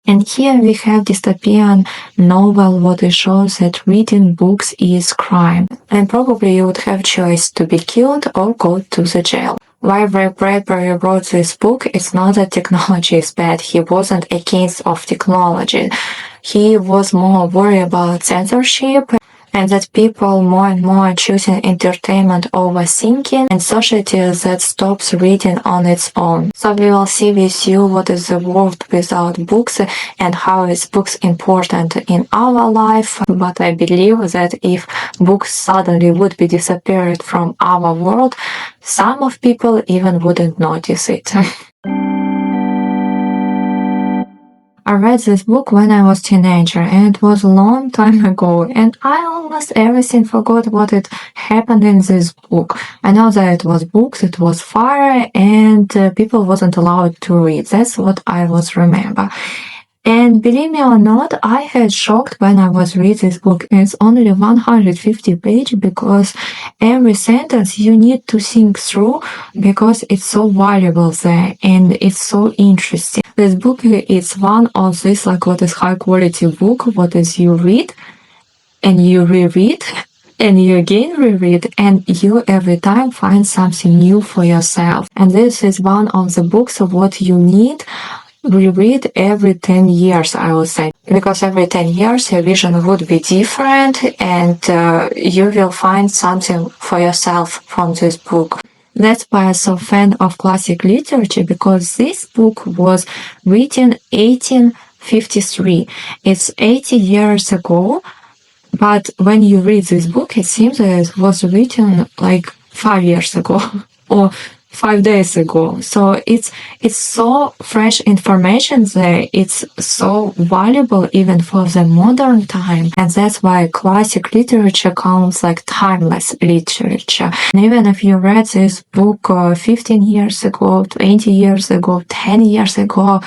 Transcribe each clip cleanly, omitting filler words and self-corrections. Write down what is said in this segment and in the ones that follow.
And here we have dystopian novel what it shows that reading books is crime. And probably you would have choice to be killed or go to the jail. Why Ray Bradbury wrote this book, it's not that technology is bad. He wasn't against of technology. He was more worried about censorship and that people more and more are choosing entertainment over thinking and society that stops reading on its own. So we will see with you what is the world without books and how is books important in our life. But I believe that if books suddenly would be disappeared from our world, some of people even wouldn't notice it. I read this book when I was a teenager, and it was a long time ago, and I almost everything forgot what it happened in this book. I know that it was books, it was fire, and people wasn't allowed to read. That's what I was remember. And believe me or not, I had shocked when I was reading this book. It's only 150 pages because every sentence you need to think through because it's so valuable there and it's so interesting. This book is one of these like what is high quality book, what is you read and you reread and you again reread and you every time find something new for yourself. And this is one of the books of what you need reread every 10 years, I would say, because every 10 years your vision would be different and you will find something for yourself from this book. That's why I'm so fan of classic literature, because this book was written 1853. It's 80 years ago, but when you read this book, it seems that it was written like 5 years ago or 5 days ago. So it's so fresh information there. It's so valuable even for the modern time. And that's why classic literature counts like timeless literature. And even if you read this book 15 years ago, 20 years ago, 10 years ago,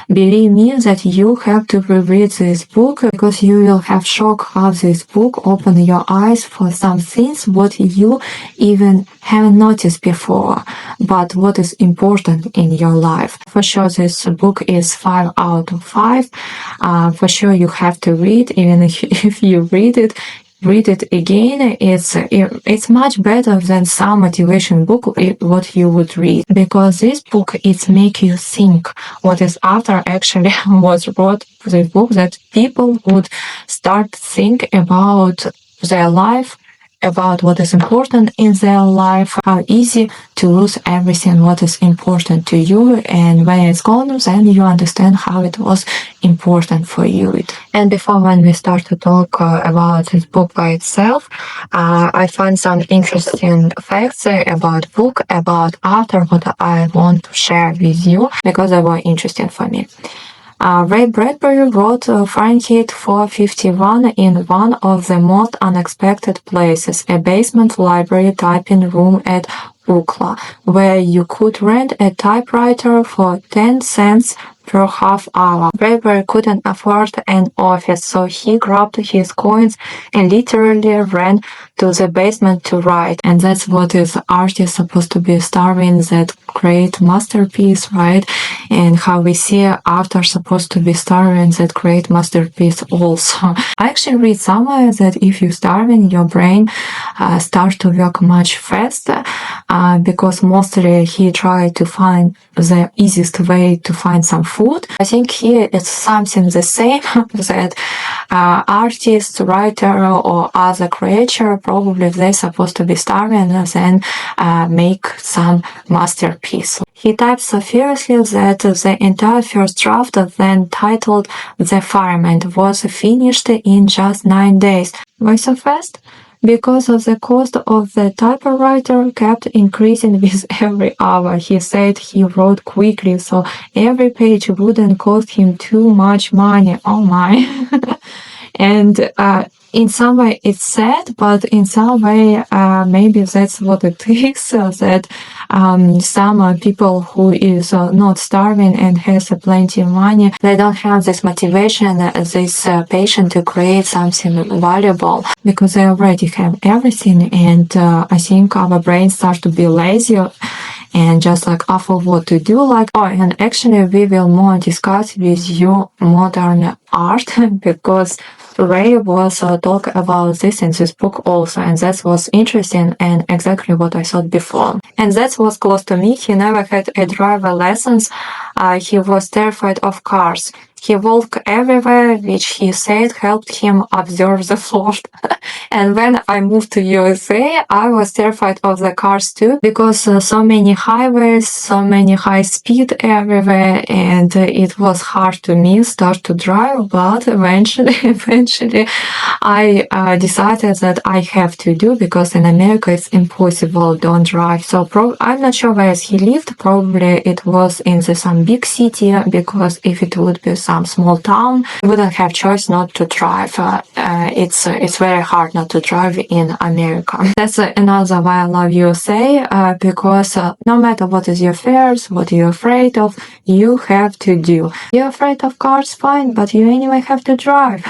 believe me that you have to reread this book because you will have shock how this book opened your eyes for some things what you even haven't noticed before. But what is important in your life. For sure, this book is 5 out of 5. For sure, you have to read, even if you read it again. It's much better than some motivation book what you would read, because this book it make you think what is after actually was wrote this book, that people would start think about their life, about what is important in their life, how easy to lose everything what is important to you, and when it's gone, then you understand how it was important for you. And before when we start to talk about this book by itself, I find some interesting facts about book, about author, what I want to share with you, because they were interesting for me. Ray Bradbury wrote Fahrenheit 451 in one of the most unexpected places, a basement library typing room at UCLA, where you could rent a typewriter for 10 cents per half hour. Bradbury couldn't afford an office, so he grabbed his coins and literally ran to the basement to write. And that's what is artist supposed to be starving, that great masterpiece, right? And how we see author supposed to be starving that great masterpiece also. I actually read somewhere that if you starving, your brain starts to work much faster, because mostly he tried to find the easiest way to find some food. I think here it's something the same, that artist, writer, or other creature, probably they're supposed to be starving and then make some masterpiece. He typed so furiously that the entire first draft, then titled The Fireman, was finished in just 9 days. Why so fast? Because of the cost of the typewriter kept increasing with every hour. He said he wrote quickly, so every page wouldn't cost him too much money. Oh my. And in some way it's sad, but in some way maybe that's what it is, that some people who is not starving and has plenty of money, they don't have this motivation, this passion to create something valuable, because they already have everything. And I think our brain starts to be lazy, and just like awful what to do. Like, oh, and actually we will more discuss with you modern art because Ray was talk about this in this book also, and that was interesting and exactly what I thought before. And that was close to me. He never had a driver lessons. He was terrified of cars. He walked everywhere, which he said helped him observe the floor. And when I moved to USA, I was terrified of the cars too, because so many highways, so many high speed everywhere, and it was hard to me start to drive. But eventually, I decided that I have to do, because in America it's impossible don't drive. So I'm not sure where he lived. Probably it was in some big city, because if it would be some small town, we wouldn't have choice not to drive. It's very hard not to drive in America. That's another why I love USA, because no matter what is your fears, what you're afraid of, you have to do. You're afraid of cars, fine, but you anyway have to drive.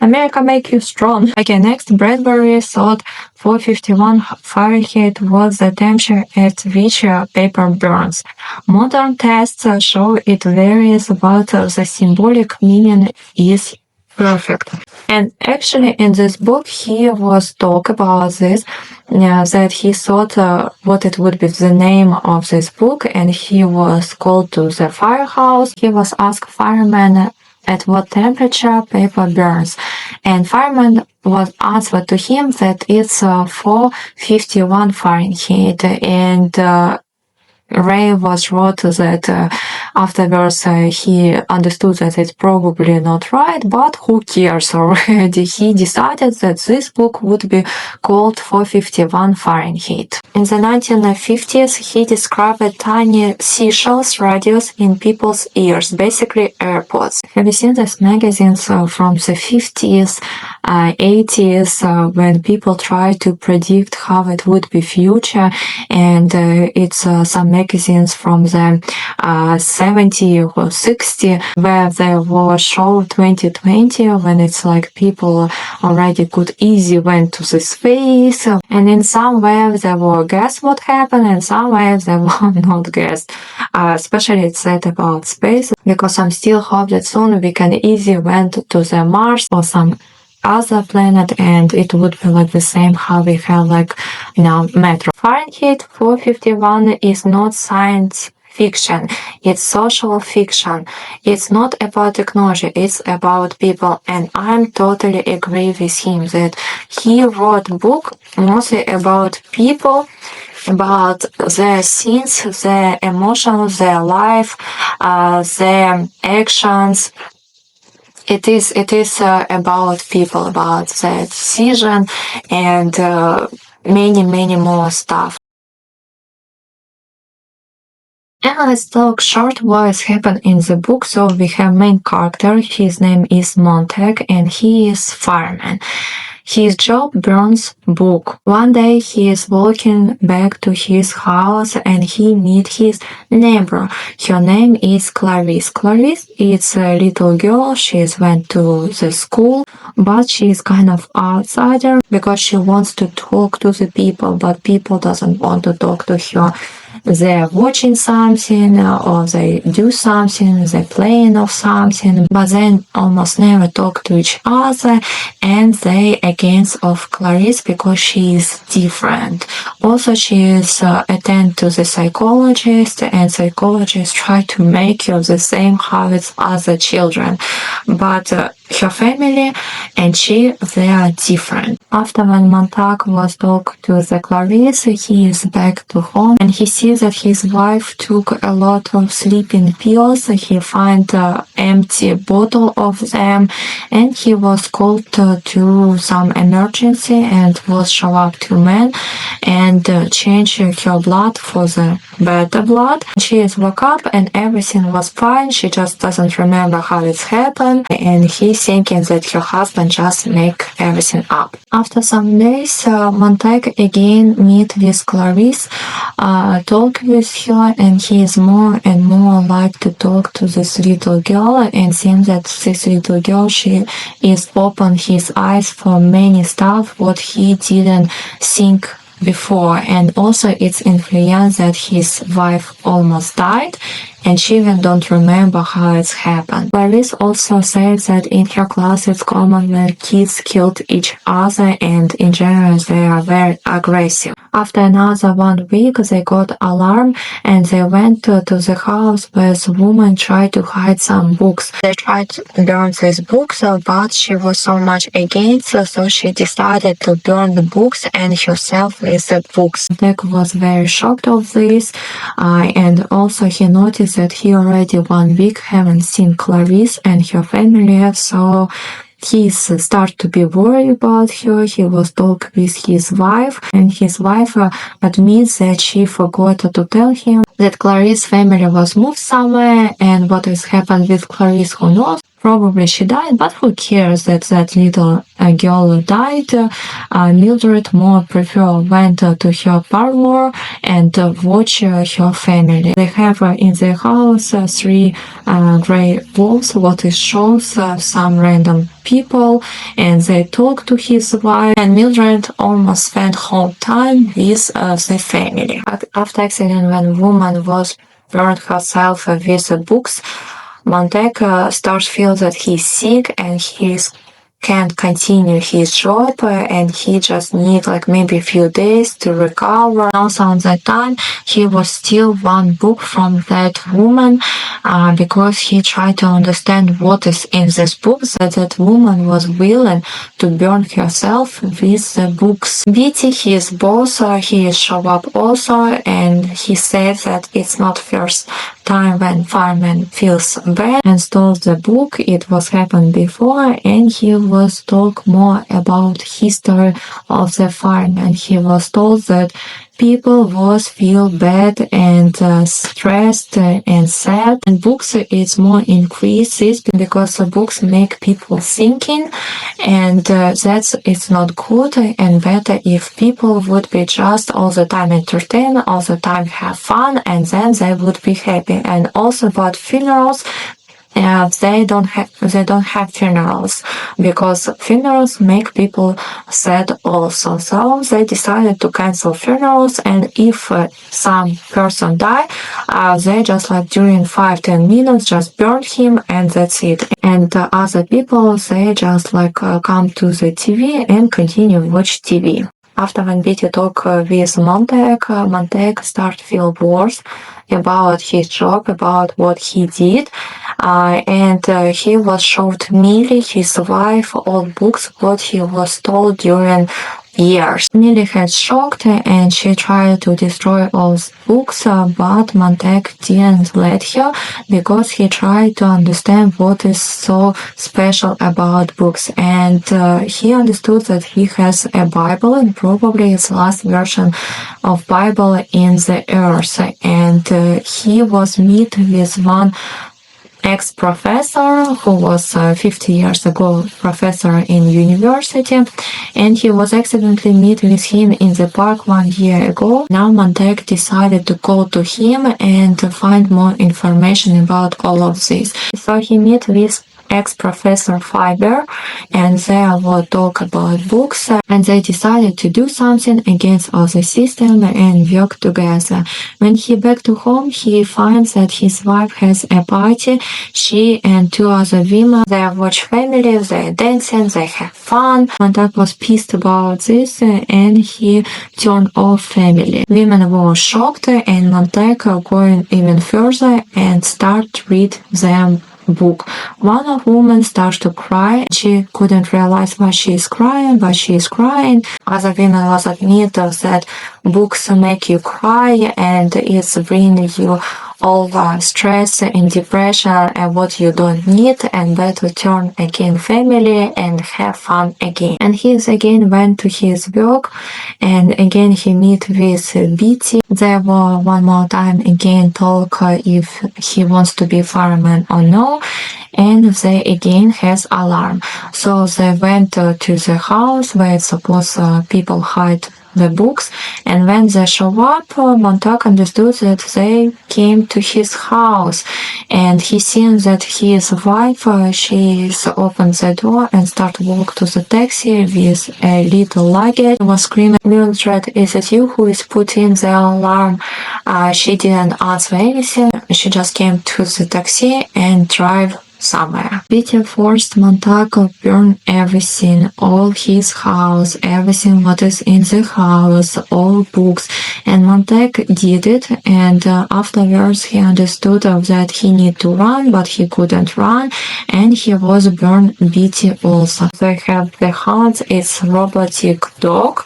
America make you strong. Okay, next, Bradbury thought 451 Fahrenheit was the temperature at which paper burns. Modern tests show it varies, but the symbolic meaning is perfect. And actually in this book he was talk about this, that he thought what it would be the name of this book, and he was called to the firehouse. He was asked fireman at what temperature paper burns, and fireman was answered to him that it's 451 Fahrenheit, and Ray was wrote that afterwards he understood that it's probably not right, but who cares already? He decided that this book would be called 451 Fahrenheit. In the 1950s, he described tiny seashells radius in people's ears, basically AirPods. Have you seen these magazines from the 50s, 80s, when people try to predict how it would be future, and it's some magazines from the 70 or 60 where they were show 2020, when it's like people already could easy went to the space, and in some ways they were guess what happened, and some ways they were not guess. Especially it's said about space, because I'm still hope that soon we can easy went to the Mars or some other planet, and it would be like the same how we have like now metro. Fahrenheit 451 is not science fiction, it's social fiction. It's not about technology, it's about people, and I'm totally agree with him that he wrote a book mostly about people, about their scenes, their emotions, their life, their actions. It is about people, about their decision, and many more stuff. And let's talk short what has happened in the book. So we have main character, his name is Montag, and he is fireman. His job burns book. One day he is walking back to his house and he meets his neighbor. Her name is Clarice. Clarice is a little girl. She went to the school, but she is kind of outsider because she wants to talk to the people, but people doesn't want to talk to her. They're watching something or they do something, they're playing of something, but they almost never talk to each other, and they against of Clarice because she is different. Also, she is attend to the psychologist, and psychologists try to make her the same how as other children, but her family and she, they are different. After when Montag was talked to the Clarice, he is back to home and he sees that his wife took a lot of sleeping pills. He find an empty bottle of them, and he was called to some emergency and was show up to men and change her blood for the better blood. She is woke up and everything was fine. She just doesn't remember how it happened, and he's thinking that her husband just make everything up. After some days, Montag again meet with Clarice, talk with her, and he is more and more like to talk to this little girl, and seems that this little girl, she is open his eyes for many stuff what he didn't think before, and also it's influence that his wife almost died, and she even don't remember how it's happened. Clarice also said that in her class it's common when kids killed each other, and in general they are very aggressive. After another 1 week, they got alarm and they went to the house where the woman tried to hide some books. They tried to burn these books, but she was so much against, so she decided to burn the books and herself with the books. Jack was very shocked of this, and also he noticed that he already 1 week haven't seen Clarice and her family, so he started to be worried about her. He was talking with his wife, and his wife admits that she forgot to tell him that Clarice's family was moved somewhere, and what has happened with Clarice, who knows? Probably she died, but who cares that that little girl died? Mildred more went to her parlor and watch her family. They have in their house 3 gray wolves, what it shows some random people, and they talk to his wife, and Mildred almost spent whole time with the family. After accident, when woman was burned herself with the books, Montag starts feel that he's sick and he can't continue his job, and he just need like maybe a few days to recover. Also on that time he was still 1 book from that woman, because he tried to understand what is in this book, that woman was willing to burn herself with the books. Beatty, his boss, he show up also, and he said that it's not first time when fireman feels bad and stole the book. It was happened before, and he was talk more about history of the fireman. He was told that people was feel bad and stressed and sad, and books it's more increases because the books make people thinking, and that's it's not good, and better if people would be just all the time entertained, all the time have fun, and then they would be happy. And also about funerals, they don't have funerals because funerals make people sad also. So they decided to cancel funerals, and if some person die, they just like during 5-10 minutes just burn him, and that's it. And other people, they just like come to the TV and continue watch TV. After when Beatty talked with Montag started to feel worse about his job, about what he did, and he was showed Millie, his wife, all books, what he was told during years. Millie had shocked, and she tried to destroy all the books, but Montag didn't let her because he tried to understand what is so special about books, and he understood that he has a Bible, and probably it's the last version of Bible in the earth, and he was meet with one ex-professor who was 50 years ago professor in university, and he was accidentally meet with him in the park 1 year ago. Now Montag decided to go to him and to find more information about all of this. So he met with ex-professor Fiber, and they will talk about books, and they decided to do something against all the system and work together. When he back to home, he finds that his wife has a party. She and 2 other women, they watch family, they dancing, they have fun. Montag was pissed about this, and he turned off family. Women were shocked, and Montag going even further and start read them book. One of women starts to cry. She couldn't realize why she is crying, but she is crying. Other women was admit that books make you cry, and it's bringing you all the stress and depression and what you don't need, and better turn again family and have fun again. And he again went to his work, and again he meet with Beatty. They were one more time again talk if he wants to be fireman or no, and they again has alarm. So they went to the house where suppose people hide the books. And when they show up, Montague understood that they came to his house, and he seen that his wife, she opened the door and start walk to the taxi with a little luggage. He was screaming, "Mildred, is it you who is putting the alarm?" She didn't answer anything. She just came to the taxi and drive somewhere. Peter forced Montague burn everything, all his house, everything what is in the house, all books. And Montague did it, and afterwards he understood that he need to run, but he couldn't run, and he was burned Betty also. They have the hound, it's robotic dog,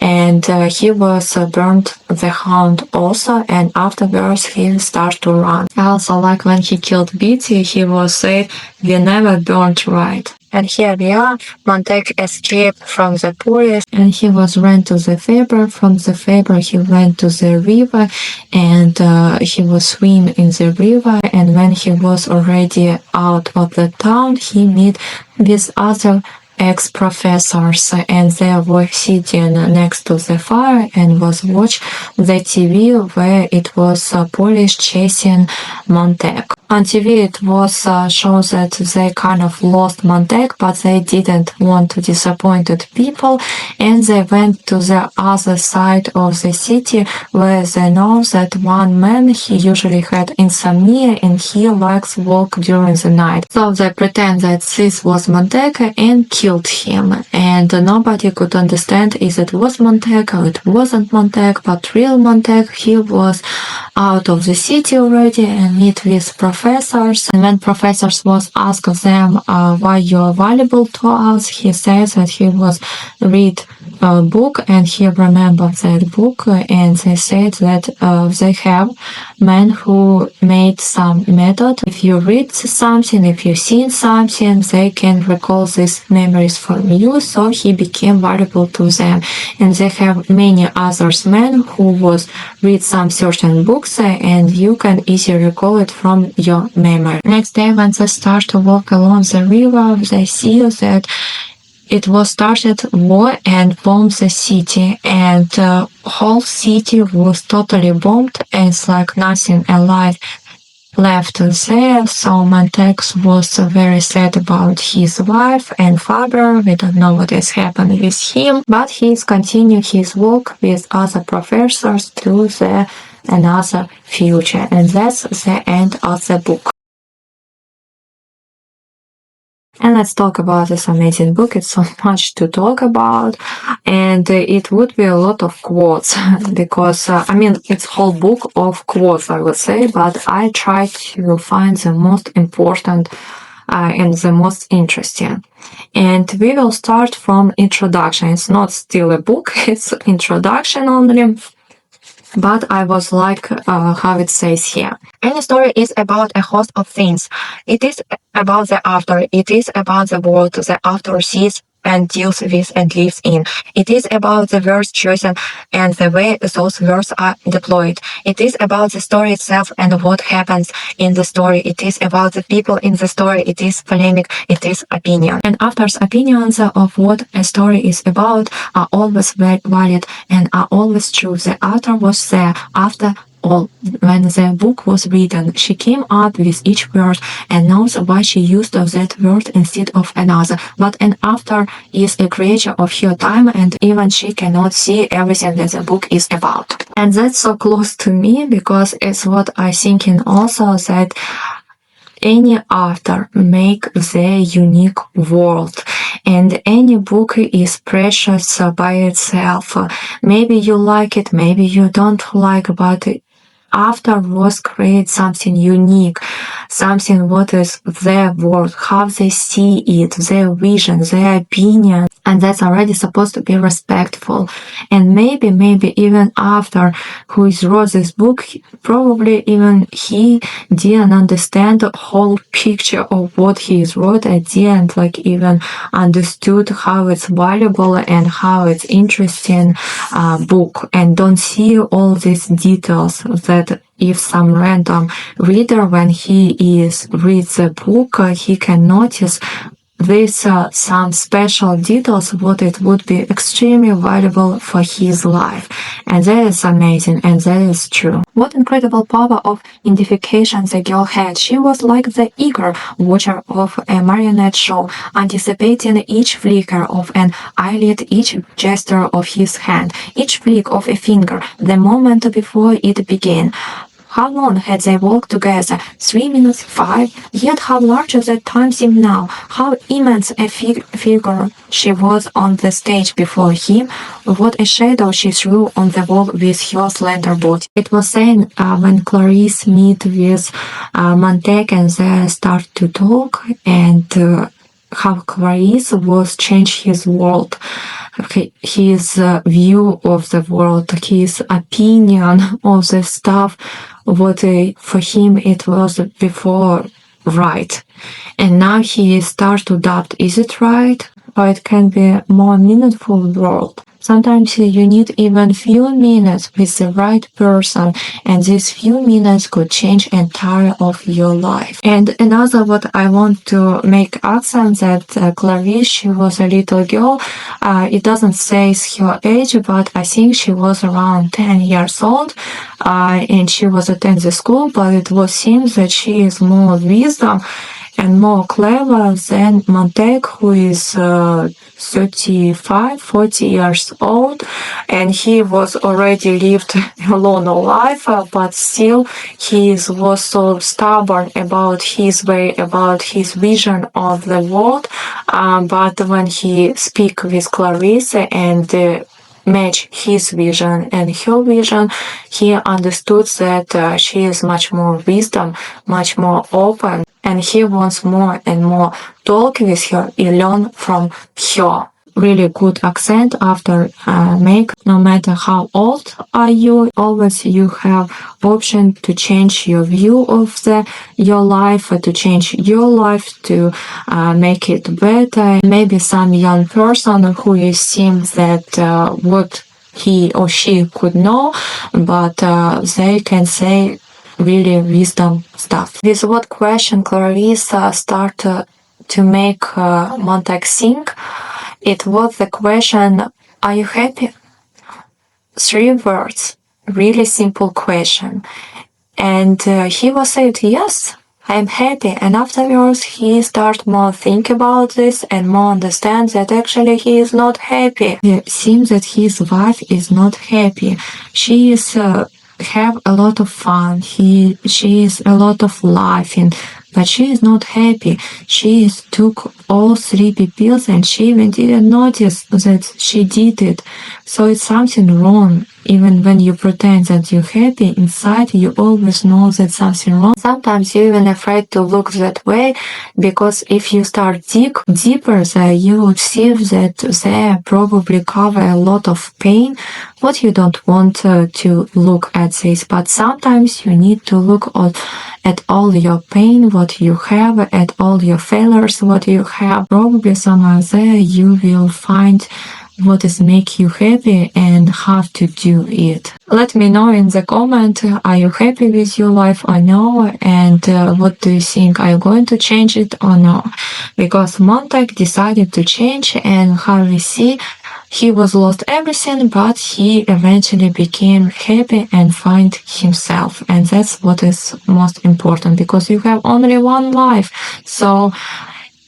and he was burned the hound also, and afterwards he started to run. Also, like when he killed Betty, he was said, "We never burned right." And here we are, Montague escaped from the police, and he was ran to the Faber. From the Faber he went to the river, and he was swim in the river, and when he was already out of the town, he met with other ex-professors, and they were sitting next to the fire and was watch the TV where it was police chasing Montague. On TV it was shown that they kind of lost Montague, but they didn't want to disappoint people, and they went to the other side of the city where they know that one man, he usually had insomnia and he likes walk during the night. So they pretend that this was Montague and killed him, and nobody could understand if it was Montague or it wasn't Montague, but real Montague, he was out of the city already and meet with professors. And when professors was asked them why you're valuable to us, he says that he was read a book and he remembered that book, and they said that they have men who made some method. If you read something, if you seen something, they can recall these memories from you, so he became valuable to them. And they have many others men who was read some certain books, and you can easily recall it from your memory. Next day when they start to walk along the river, they see that it was started war and bombed the city, and whole city was totally bombed, and it's like nothing alive left there. So Montague was very sad about his wife and father. We don't know what has happened with him, but he's continued his walk with other professors to the another future, and that's the end of the book. And let's talk about this amazing book. It's so much to talk about, and it would be a lot of quotes because, it's whole book of quotes, I would say, but I try to find the most important and the most interesting. And we will start from introduction. It's not still a book, it's introduction only. But I was like how it says here. Any story is about a host of things. It is about the author. It is about the world the author sees and deals with and lives in. It is about the words chosen and the way those words are deployed. It is about the story itself and what happens in the story. It is about the people in the story. It is polemic. It is opinion. And authors' opinions of what a story is about are always valid and are always true. The author was there after all. When the book was written, she came up with each word and knows why she used that word instead of another. But an author is a creature of her time, and even she cannot see everything that the book is about. And that's so close to me because it's what I thinking also, that any author make their unique world, and any book is precious by itself. Maybe you like it, maybe you don't like, but author was create something unique, something what is their world, how they see it, their vision, their opinion, and that's already supposed to be respectful. And maybe even author who wrote this book, probably even he didn't understand the whole picture of what he wrote. I didn't even understood how it's valuable and how it's interesting book, and don't see all these details that if some random reader, when he reads the book, he can notice with some special details what it would be extremely valuable for his life. And that is amazing, and that is true. What incredible power of identification the girl had. She was like the eager watcher of a marionette show, anticipating each flicker of an eyelid, each gesture of his hand, each flick of a finger, the moment before it began. How long had they walked together? 3 minutes, 5? Yet how large that time seemed now. How immense a figure she was on the stage before him. What a shadow she threw on the wall with her slender body. It was then when Clarice met with Montague and they start to talk, and how Clarice was changed his world, his view of the world, his opinion of the stuff, what for him it was before right. And now he starts to doubt, is it right? Or it can be a more meaningful world. Sometimes you need even few minutes with the right person, and these few minutes could change entire of your life. And another what I want to make accent that Clarice, she was a little girl. It doesn't say her age, but I think she was around 10 years old, and she was attending the school, but it was seems that she is more wisdom and more clever than Montague, who is 35, 40 years old, and he was already lived a long life, but still he was so stubborn about his way, about his vision of the world. But when he speak with Clarice and match his vision and her vision, he understood that she is much more wisdom, much more open, and he wants more and more talk with her and learn from her. Really good accent after make. No matter how old are you, always you have option to change your view of your life, or to change your life to make it better. Maybe some young person who you think that what he or she could know, but they can say really wisdom stuff. With what question Clarice start to make Montague think? It was the question, are you happy? 3 words, really simple question. And he was said, yes, I'm happy. And afterwards he started more think about this and more understand that actually he is not happy. It seems that his wife is not happy. She is have a lot of fun. She is a lot of laughing, but she is not happy. She took all 3 pills and she even didn't notice that she did it. So it's something wrong. Even when you pretend that you're happy, inside you always know that something wrong. Sometimes you're even afraid to look that way, because if you start dig deeper there, you would see that they probably cover a lot of pain, what you don't want to look at this. But sometimes you need to look at all your pain, what you have, at all your failures, what you have. Probably somewhere there you will find what is make you happy and how to do it. Let me know in the comment, are you happy with your life or no, and what do you think, are you going to change it or no? Because Montague decided to change, and how we see, he was lost everything, but he eventually became happy and find himself. And that's what is most important, because you have only one life. So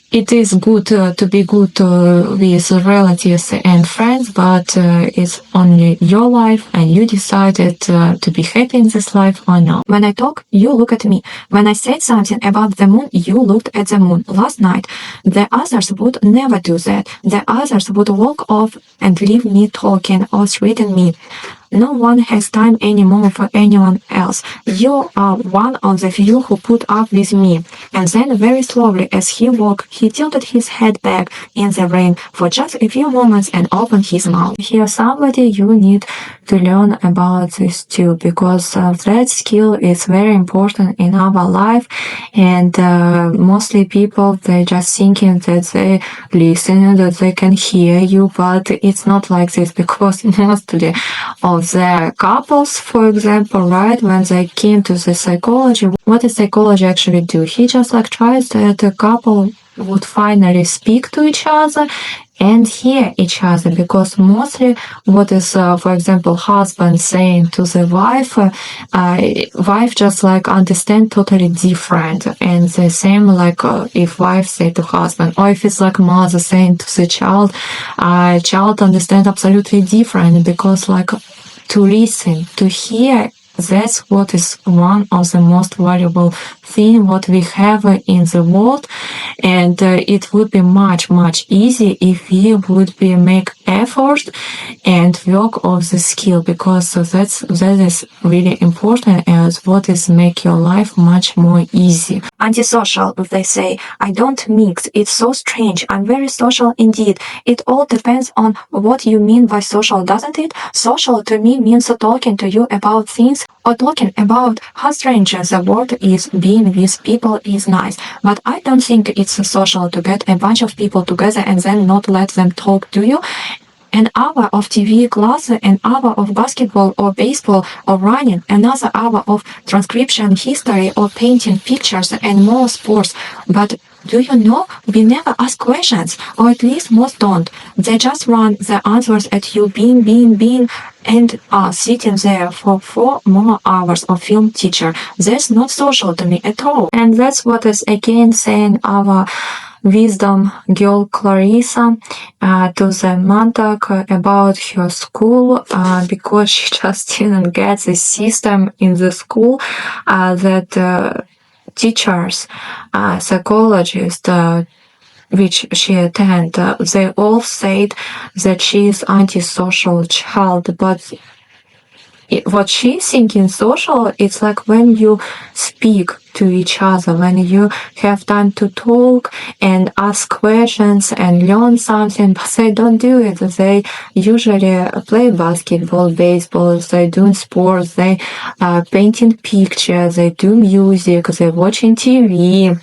it is good to be good with relatives and friends, but it's only your life, and you decided to be happy in this life or not. When I talk, you look at me. When I said something about the moon, you looked at the moon. Last night, the others would never do that. The others would walk off and leave me talking or threaten me. No one has time anymore for anyone else. You are one of the few who put up with me. And then very slowly as he walked, he tilted his head back in the rain for just a few moments and opened his mouth. Here's somebody you need to learn about this too, because that skill is very important in our life. And mostly people, they just thinking that they listen, that they can hear you, but it's not like this, because mostly of the couples, for example, right, when they came to the psychology, what does psychology actually do? He just like tries that a couple would finally speak to each other and hear each other, because mostly what is, for example, husband saying to the wife just like understand totally different, and the same like if wife say to husband, or if it's like mother saying to the child understand absolutely different, because like to listen, to hear, that's what is one of the most valuable thing what we have in the world. And it would be much easier if we would be make effort and work of the skill, because that is really important, as what is make your life much more easy. Antisocial, if they say, I don't mix, it's so strange, I'm very social indeed. It all depends on what you mean by social, doesn't it? Social to me means talking to you about things, or talking about how strange the world is. Being with people is nice, but I don't think it's social to get a bunch of people together and then not let them talk to you. An hour of TV class, an hour of basketball or baseball or running, another hour of transcription, history or painting pictures, and more sports. But do you know, we never ask questions, or at least most don't. They just run the answers at you, being, and are sitting there for 4 more hours of film teacher. That's not social to me at all. And that's what is again saying our wisdom girl Clarissa to the Montauk about her school, because she just didn't get the system in the school that teachers, psychologists, which she attended, they all said that she is antisocial child, but what she's thinking social, it's like when you speak to each other, when you have time to talk and ask questions and learn something, but they don't do it. They usually play basketball, baseball, they do sports, they painting pictures, they do music, they watching TV,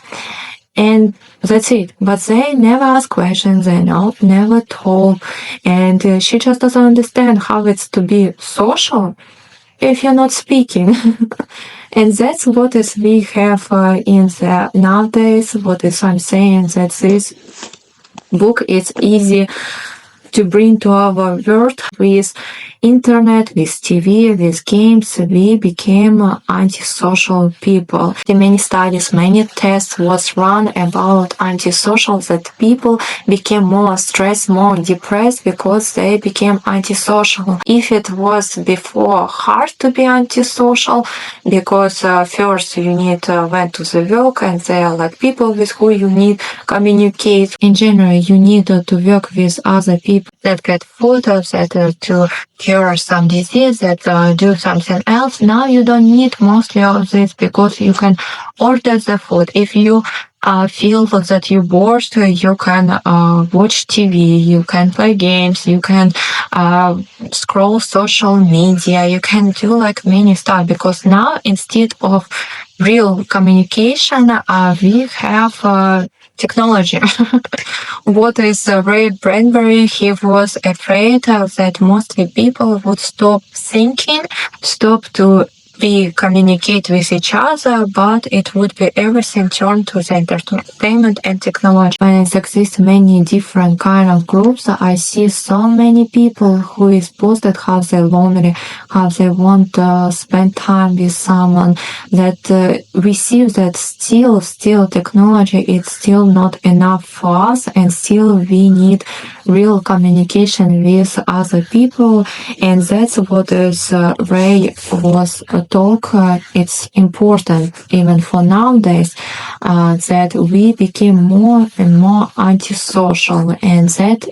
and that's it. But they never ask questions, they never talk, and she just doesn't understand how it's to be social if you're not speaking. And that's what is we have in the nowadays. What is I'm saying, that this book is easy to bring to our world. With internet, with TV, with games, we became antisocial people. Many studies, many tests was run about antisocial, that people became more stressed, more depressed because they became antisocial. If it was before hard to be antisocial, because first you need went to the work and there are like people with who you need communicate. In general, you need to work with other people that get photos, that to cure some disease, that do something else. Now you don't need mostly of this, because you can order the food. If you feel that you're bored, you can watch TV, you can play games, you can scroll social media, you can do like many stuff, because now instead of real communication, we have technology. What is Ray Bradbury? He was afraid that mostly people would stop thinking, stop to communicate with each other, but it would be everything turned to the entertainment and technology. When it exists many different kind of groups, I see so many people who is posted how they lonely, how they want to spend time with someone, that we see that still technology is still not enough for us, and still we need real communication with other people. And that's what is Ray was talk. It's important even for nowadays that we became more and more antisocial, and that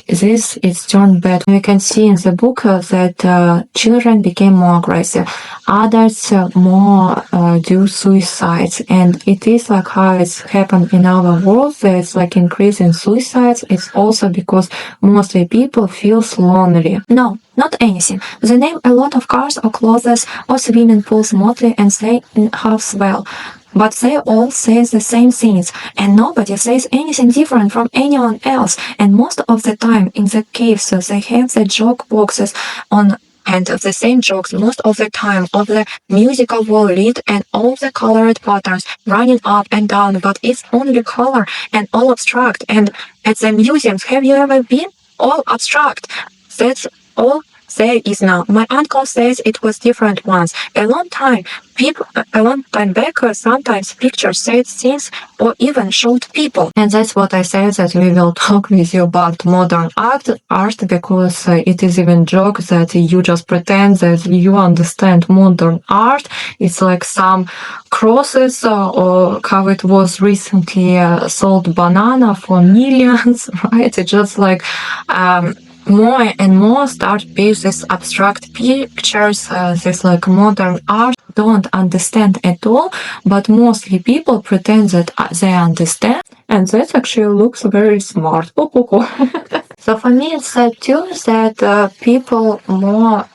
this is turned bad. We can see in the book that children became more aggressive, adults more do suicides, and it is like how it's happened in our world. There's like increase in suicides. It's also because mostly people feel lonely. No, not anything. They name a lot of cars or clothes or swimming pools mostly, and say half well. But they all say the same things, and nobody says anything different from anyone else. And most of the time in the caves, they have the joke boxes on and the same jokes most of the time, of the musical wall lit and all the colored patterns running up and down, but it's only color and all abstract. And at the museums, have you ever been? All abstract. That's all there is now. My uncle says it was different once. A long time back, sometimes pictures said things or even showed people. And that's what I said, that we will talk with you about modern art because it is even joke that you just pretend that you understand modern art. It's like some crosses or how it was recently sold banana for millions, right? It's just like more and more start with these abstract pictures, this like modern art don't understand at all, but mostly people pretend that they understand, and that actually looks very smart. So for me, it's sad too that people more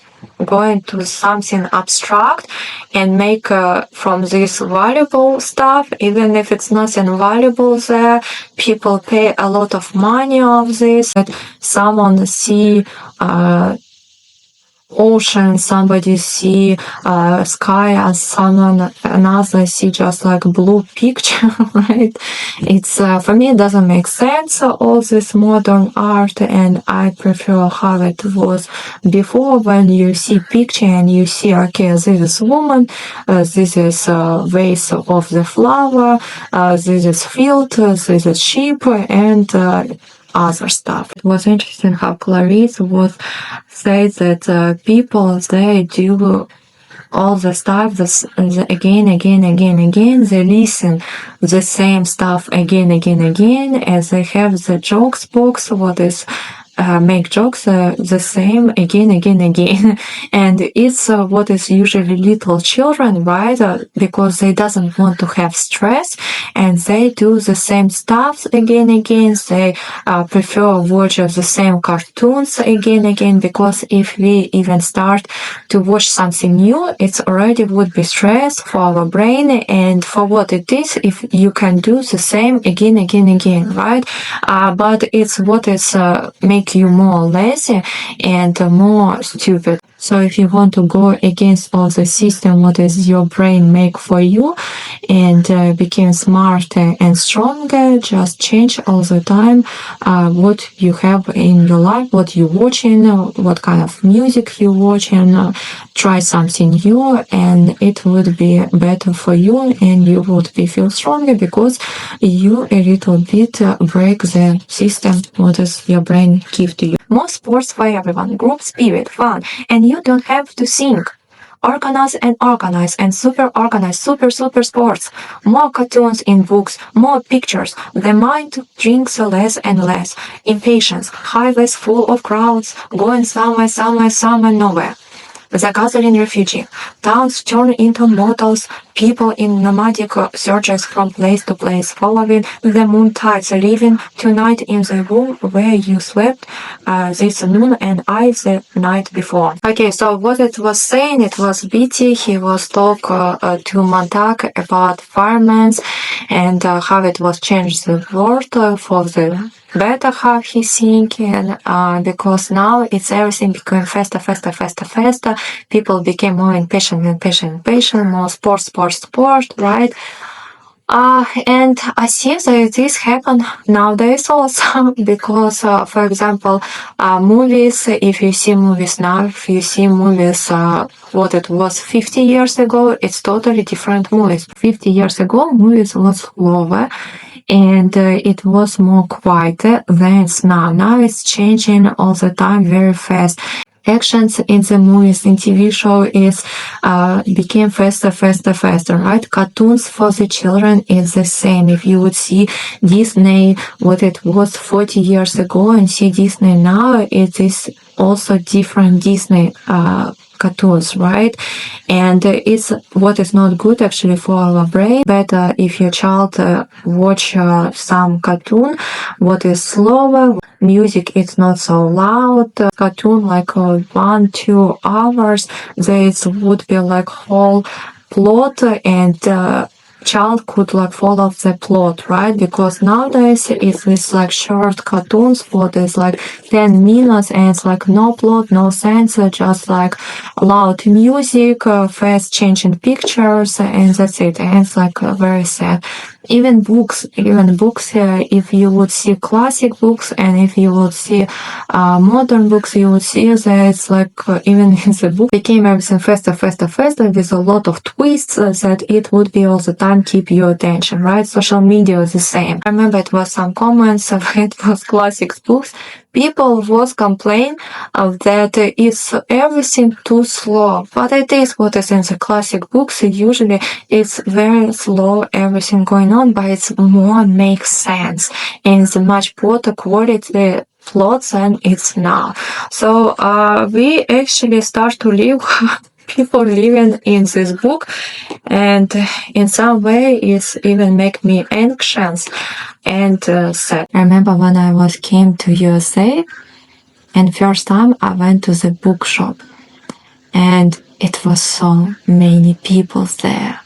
going to something abstract and make from this valuable stuff, even if it's nothing valuable there. People pay a lot of money of this. That someone see ocean, somebody see sky, as someone another see just like blue picture, right? It's for me it doesn't make sense, all this modern art, and I prefer how it was before, when you see picture and you see, okay, this is woman, this is vase of the flower, this is field, this is sheep, and other stuff. It was interesting how Clarice was say that people, they do all the stuff again, they listen the same stuff again, as they have the jokes box, what is make jokes the same again, and it's what is usually little children, right? Because they doesn't want to have stress, and they do the same stuff again, they prefer watch the same cartoons again, because if we even start to watch something new, it's already would be stress for our brain, and for what it is if you can do the same again, right? But it's what is make you more lazy and more stupid. So if you want to go against all the system, what is your brain make for you, and become smarter and stronger, just change all the time what you have in your life, what you're watching, what kind of music you're watching, try something new, and it would be better for you, and you would be feel stronger because you a little bit break the system what is your brain give to you. More sports for everyone, group spirit, fun, and you don't have to think. Organize and super organize, super sports. More cartoons in books, more pictures. The mind drinks less and less. Impatience, highways full of crowds, going somewhere, nowhere. The gathering refugee. Towns turn into mortals, people in nomadic searches from place to place, following the moon tides, living tonight in the room where you slept this noon and I the night before. Okay, so what it was saying, it was BT, he was talk to Montag about firemen and how it was changed the world for the better, how he's thinking, because now it's everything became faster. People became more impatient, more sport, right? And I see that this happen nowadays also because, for example, movies, if you see movies now, if you see movies what it was 50 years ago, it's totally different movies. 50 years ago, movies was slower and it was more quieter than it's now. Now it's changing all the time very fast. Actions in the movies, in TV show is became faster, right? Cartoons for the children is the same. If you would see Disney, what it was 40 years ago, and see Disney now, it is also different Disney cartoons, right? And it's what is not good actually for our brain. Better if your child watch some cartoon, what is slower. Music it's not so loud. Cartoon like 1-2 hours. There would be like whole plot and child could like follow the plot, right? Because nowadays it's this like short cartoons for this like 10 minutes and it's like no plot, no sense, just like loud music, fast changing pictures, and that's it. And it's like very sad. Even books, if you would see classic books and if you would see modern books, you would see that it's like even in the book became everything faster with a lot of twists that it would be all the time keep your attention, right? Social media is the same. I remember it was some comments of it was classic books. People was complaining that it's everything too slow, but it is what is in the classic books. Usually it's very slow, everything going on, but it's more makes sense and it's much better quality plot than it's now. So we actually start to live people living in this book, and in some way it's even make me anxious and sad. I remember when I came to USA, and first time I went to the bookshop, and it was so many people there.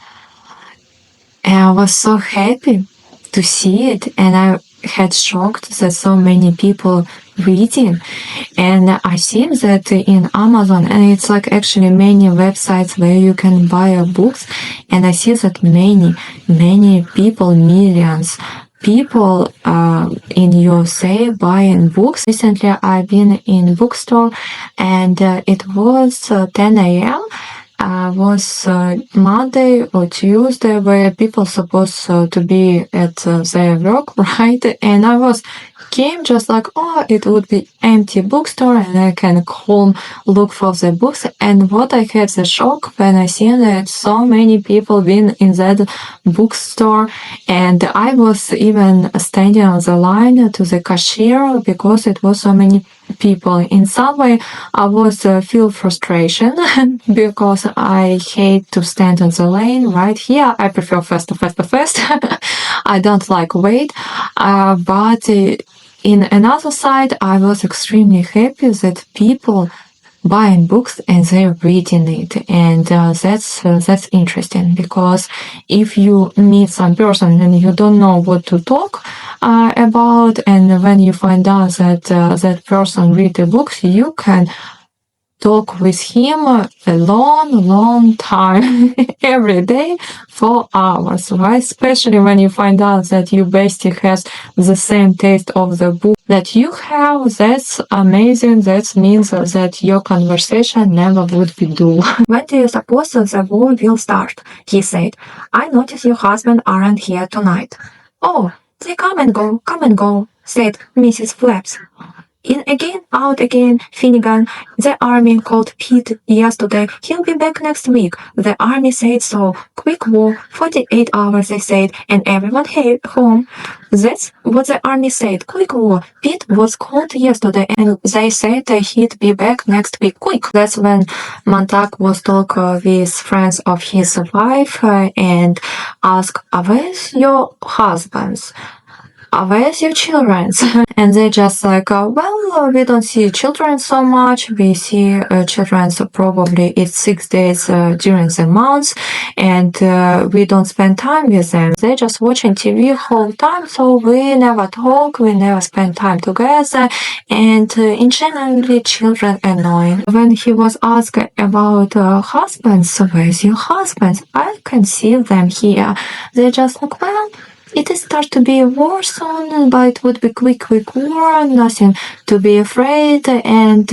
And I was so happy to see it, and I had shocked that so many people reading. And I see that in Amazon, and it's like actually many websites where you can buy books, and I see that many people, millions people in USA buying books. Recently I've been in bookstore, and it was 10 a.m. Was Monday or Tuesday, where people supposed to be at their work, right? And I came just like, oh, it would be empty bookstore and I can home look for the books. And what I had the shock when I seen that so many people been in that bookstore, and I was even standing on the line to the cashier because it was so many people. In some way I was feel frustration because I hate to stand on the lane. Right here I prefer fast. I don't like wait, but in another side I was extremely happy that people buying books and they're reading it, and that's interesting, because if you meet some person and you don't know what to talk about, and when you find out that that person read the books, you can talk with him a long time every day for hours, right? Especially when you find out that your bestie has the same taste of the book that you have. That's amazing. That means that your conversation never would be dull. When do you suppose the war will start? He said. I notice your husband aren't here tonight. Oh, they come and go, said Mrs. Flaps. In again, out again, Finnegan. The army called Pete yesterday. He'll be back next week. The army said so. Quick war, 48 hours, they said, and everyone home. That's what the army said. Quick war. Pete was called yesterday, and they said he'd be back next week. Quick. That's when Montag was talking with friends of his wife and asked, where's your husbands? Where's your children? And they just like, well, we don't see children so much. We see children probably it's 6 days during the month, and we don't spend time with them. They just watching TV whole time, so we never talk, we never spend time together, and in general, children annoying. When he was asked about husbands, where's your husbands? I can see them here. They just like, well, it starts to be a war soon, but it would be quick war, nothing to be afraid. And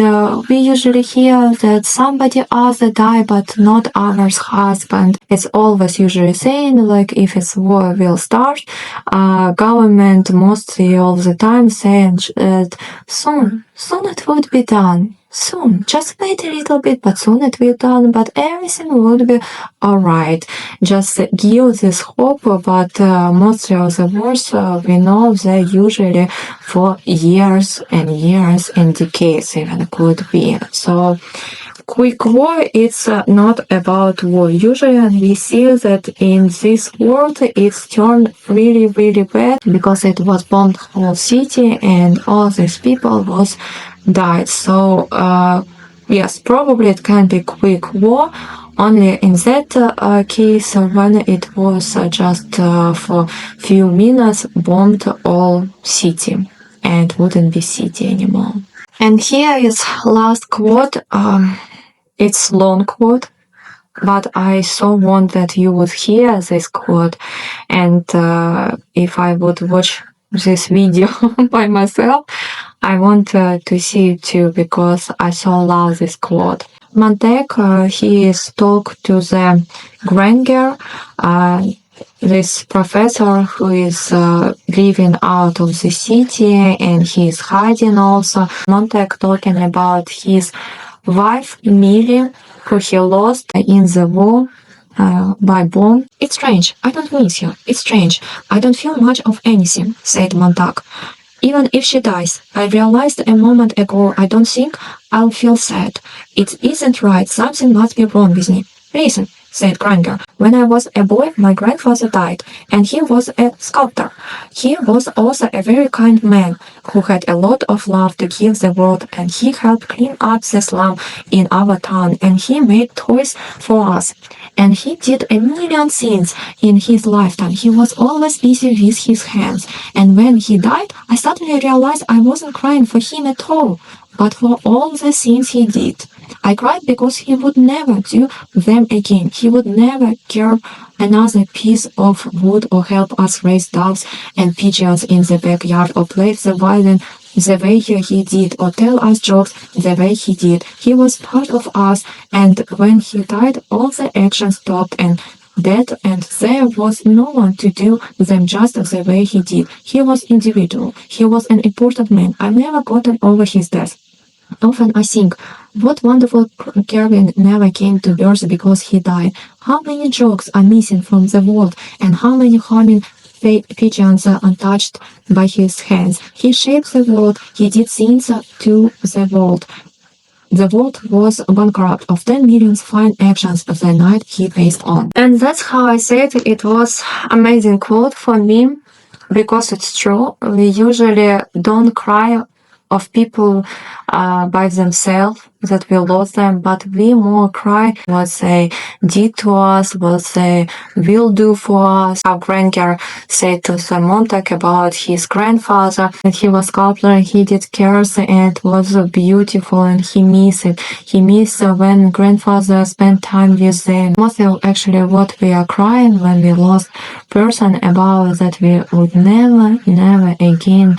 we usually hear that somebody else die, but not ours husband. It's always usually saying, like, if it's war will start, government mostly all the time saying that soon it would be done. Soon, just wait a little bit, but soon it will be done, but everything would be alright. Just give this hope, but mostly of the wars, we know they usually for years and decades even could be. So quick war, it's not about war. Usually we see that in this world it's turned really bad because it was bombed whole city and all these people died. So yes, probably it can be quick war, Only in that case, when it was just for few minutes, bombed all city and wouldn't be city anymore. And here is last quote. It's long quote, but I so want that you would hear this quote. And if I would watch this video by myself, I want to see it too, because I so love this quote. Montek, he talked to the Granger, this professor who is living out of the city, and he is hiding also. Montek talking about his wife, Millie, who he lost in the war by bomb. It's strange. I don't miss her. It's strange. I don't feel much of anything, said Montauk. Even if she dies, I realized a moment ago I don't think I'll feel sad. It isn't right. Something must be wrong with me. Listen, said Granger. When I was a boy, my grandfather died, and he was a sculptor. He was also a very kind man who had a lot of love to give the world, and he helped clean up the slum in our town, and he made toys for us. And he did a million things in his lifetime. He was always busy with his hands. And when he died, I suddenly realized I wasn't crying for him at all, but for all the things he did. I cried because he would never do them again. He would never carve another piece of wood or help us raise doves and pigeons in the backyard or play the violin the way he did or tell us jokes the way he did. He was part of us, and when he died, all the action stopped and dead, and there was no one to do them just the way he did. He was individual. He was an important man. I've never gotten over his death. Often I think, what wonderful Kevin never came to birth because he died. How many jokes are missing from the world, and how many humming pigeons are untouched by his hands. He shaped the world. He did things to the world. The world was bankrupt of 10 million fine actions of the night he faced on. And that's how I said it was amazing quote for me, because it's true. We usually don't cry of people by themselves that we lost them, but we more cry what they did to us, what they will do for us. How Granger said to Montauk about his grandfather, that he was sculptor and he did cares and it was beautiful, and he missed it. He missed when grandfather spent time with them. Mostly actually what we are crying when we lost person about, that we would never again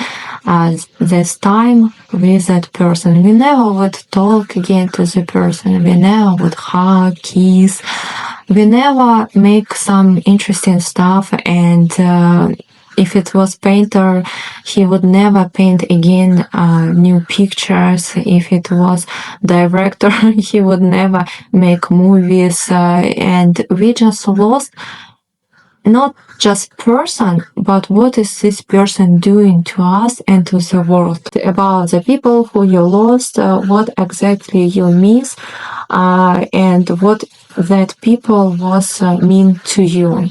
this time with that person. We never would talk again to the person. We never would hug, kiss. We never make some interesting stuff, and if it was painter, he would never paint again new pictures. If it was director, he would never make movies, and we just lost not just person, but what is this person doing to us and to the world. About the people who you lost, what exactly you miss, and what that people was mean to you.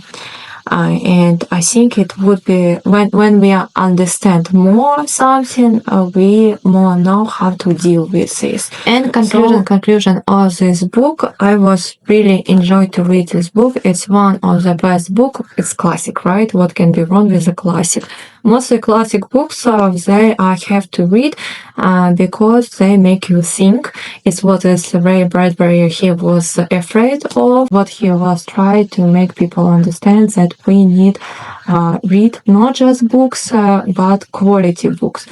And I think it would be when we understand more something, we more know how to deal with this. And conclusion of this book, I was really enjoyed to read this book. It's one of the best book. It's classic, right? What can be wrong with a classic? Mostly classic books, they I have to read because they make you think. It's what is Ray Bradbury, he was afraid of, what he was trying to make people understand, that we need read not just books, but quality books.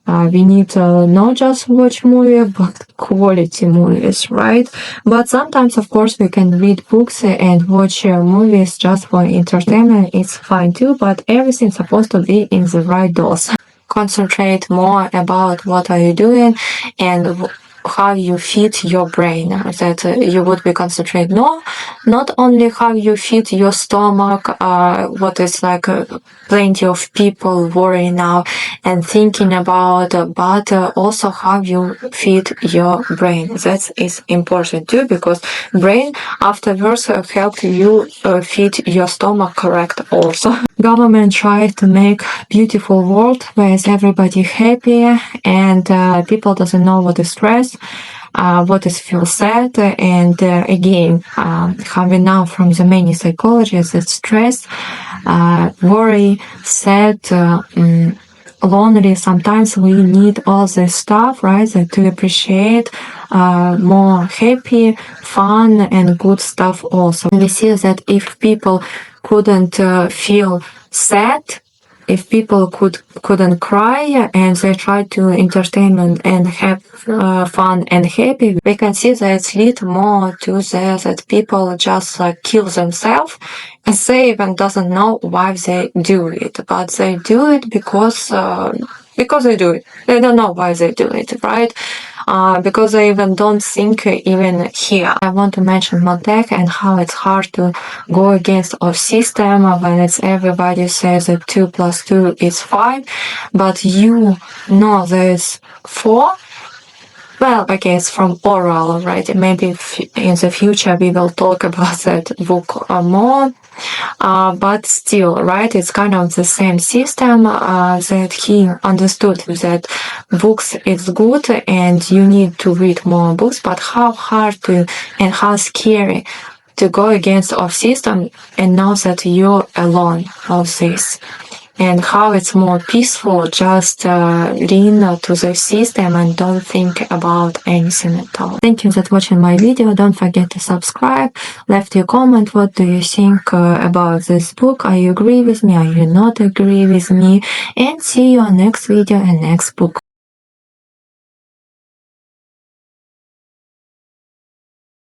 We need not just watch movies, but quality movies, right? But sometimes, of course, we can read books and watch movies just for entertainment. It's fine too, but everything's supposed to be in the right dose. Concentrate more about what are you doing and how you feed your brain, that you would be concentrate not only how you feed your stomach, what is like plenty of people worrying now and thinking about, but also how you feed your brain. That is important too, because brain afterwards help you feed your stomach correct also. Government tried to make beautiful world where is everybody happy and people doesn't know what is stress. what is feel sad, and again, how we know from the many psychologists that stress, worry, sad, lonely, sometimes we need all this stuff, right, to appreciate more happy, fun, and good stuff also. We see that if people couldn't feel sad, if people couldn't cry and they try to entertainment and have fun and happy, we can see that it's lead more to that people just kill themselves, and they even doesn't know why they do it, but they do it because they do it. They don't know why they do it, right? Because they even don't think even here. I want to mention Montag and how it's hard to go against our system when it's everybody says that 2 plus 2 is 5, but you know there's 4. Well, okay, it's from oral, right? Maybe in the future we will talk about that book more. But still, right, it's kind of the same system that he understood that books is good and you need to read more books, but how hard and how scary to go against our system and know that you're alone of this. And how it's more peaceful, just lean to the system and don't think about anything at all. Thank you for watching my video. Don't forget to subscribe. Left your comment. What do you think about this book? Are you agree with me? Are you not agree with me? And see you on next video and next book.